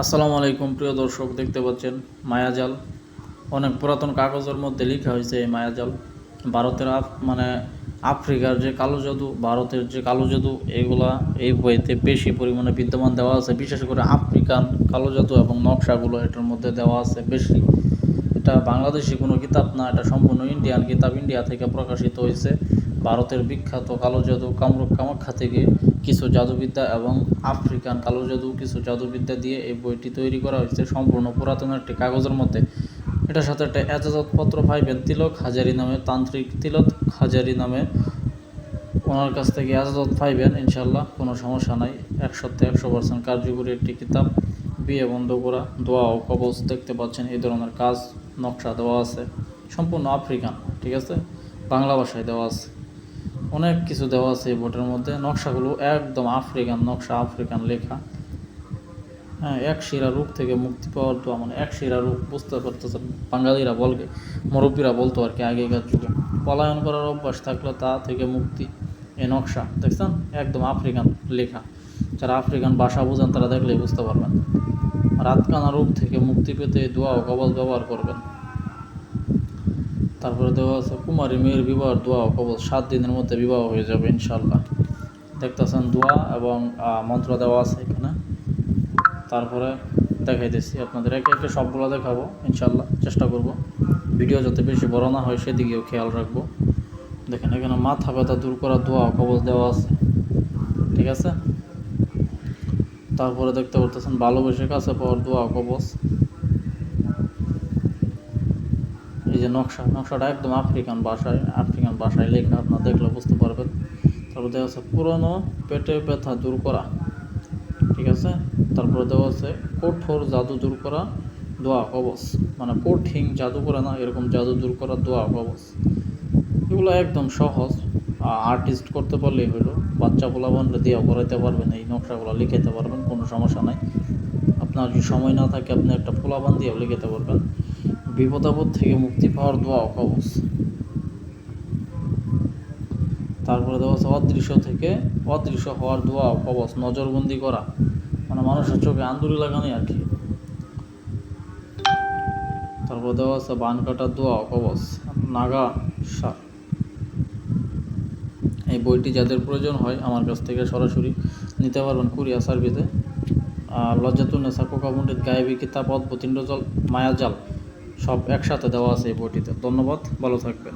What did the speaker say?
আসসালামু আলাইকুম প্রিয় দর্শক, দেখতে পাচ্ছেন মায়াজাল। অনেক পুরাতন কাগজের মধ্যে লেখা হয়েছে এই মায়াজাল। ভারতের আফ্রিকার যে কালো জাদু, ভারতের যে কালো জাদু, এগুলা এই বইতে বেশি পরিমাণে বিদ্যমান দেওয়া আছে। বিশেষ করে আফ্রিকান কালো জাদু এবং নকশাগুলো এটার মধ্যে দেওয়া আছে বেশি। এটা বাংলাদেশি কোনো কিতাব না, এটা সম্পূর্ণ ইন্ডিয়ান কিতাব। ইন্ডিয়া থেকে প্রকাশিত হয়েছে। ভারতের বিখ্যাত কালো জাদু কামরূপ কামাখ্যা থেকে কিছু জাদুবিদ্যা এবং আফ্রিকান কালো জাদু কিছু জাদুবিদ্যা দিয়ে এই বইটি তৈরি করা হয়েছে সম্পূর্ণ পুরাতন একটি কাগজের মধ্যে। এটার সাথে একটা এজাজতপত্র পাইবেন তিলক হাজারি নামে, তান্ত্রিক তিলক হাজারি নামে, ওনার কাছ থেকে এজাজত পাইবেন ইনশাল্লাহ, কোনো সমস্যা নাই। 100% কার্যকরী একটি কিতাব। বিয়ে বন্ধ করা, দোয়া ও কবজ দেখতে পাচ্ছেন, এই ধরনের কাজ নকশা দেওয়া আছে। সম্পূর্ণ আফ্রিকান, ঠিক আছে, বাংলা ভাষায় দেওয়া আছে। অনেক কিছু দেওয়া আছে এই বইটার মধ্যে। নকশাগুলো একদম আফ্রিকান নকশা, আফ্রিকান লেখা। হ্যাঁ, এক শিরা রোগ থেকে মুক্তি পাওয়ার দোয়া, মানে এক শিরা রোগ বুঝতে পারতেছেন। বাঙালিরা বলবে, মুরব্বীরা বলতো আর কি আগেকার যুগে, পলায়ন করার অভ্যাস থাকলে তা থেকে মুক্তি। এই নকশা দেখছেন, একদম আফ্রিকান লেখা। যারা আফ্রিকান ভাষা বোঝেন তারা দেখলেই বুঝতে পারবেন। রাতকানা রোগ থেকে মুক্তি পেতে দোয়া ও কবজ ব্যবহার করবেন। তারপরে দেওয়া আছে কুমারী মেয়ের বিবাহ দোয়া ও কবজ, 7 দিনের মধ্যে বিবাহ হয়ে যাবে ইনশাল্লাহ। দেখতেছেন দোয়া এবং মন্ত্র দেওয়া আছে এখানে। তারপরে দেখাইতেছি আপনাদের, একে একে সবগুলো দেখাবো ইনশাল্লাহ, চেষ্টা করব ভিডিও যাতে বেশি বড় না হয় সেদিকেও খেয়াল রাখবো। দেখেন এখানে মাথা ব্যথা দূর করা দোয়া কবজ দেওয়া আছে, ঠিক আছে। তারপরে দেখতে পারতেছেন ভালোবেসে কাছে পাওয়ার দোয়া কবজ। এই যে নকশাটা একদম আফ্রিকান ভাষায় লেখা, আপনারা দেখলে বুঝতে পারবেন। তারপর দেখা যাচ্ছে পুরনো পেটে ব্যথা দূর করা, ঠিক আছে। তারপরে দেওয়া আছে কঠোর জাদু দূর করা দোয়া কবজ, মানে কঠিন জাদু করে না, এরকম জাদু দূর করা দোয়া কবজ। এগুলো একদম সহজ, আর্টিস্ট করতে পারলেই হলো। বাচ্চা পোলাপানরে দিয়ে করাইতে পারবেন, এই নকশাগুলো লিখাইতে পারবেন, কোনো সমস্যা নাই। আপনার যদি সময় না থাকে আপনি একটা পোলাপান দিয়েও লিখাতে পারবেন। বিপদাপদ থেকে মুক্তি পাওয়ার দোয়া কবজ। তারপরে দেওয়া আছে অদৃশ্য হওয়ার দোয়া কবজ, নজরবন্দি করা, মানে মানুষের চোখে আন্দুরি লাগানি আর কি। তারপর দেওয়া আছে বান কাটার দোয়া কবজ, নাগা সার। এই বইটি যাদের প্রয়োজন হয় আমার কাছ থেকে সরাসরি নিতে পারবেন কুরিয়ার সার্ভিসে। লজ্জাতুন্নেসা, কোকা পণ্ডিত, গায়েবী কিতাব, অদ্ভুত ইন্দ্রজাল, মায়াজাল সব একসাথে দেওয়া আছে এই বইটিতে। ধন্যবাদ, ভালো থাকবেন।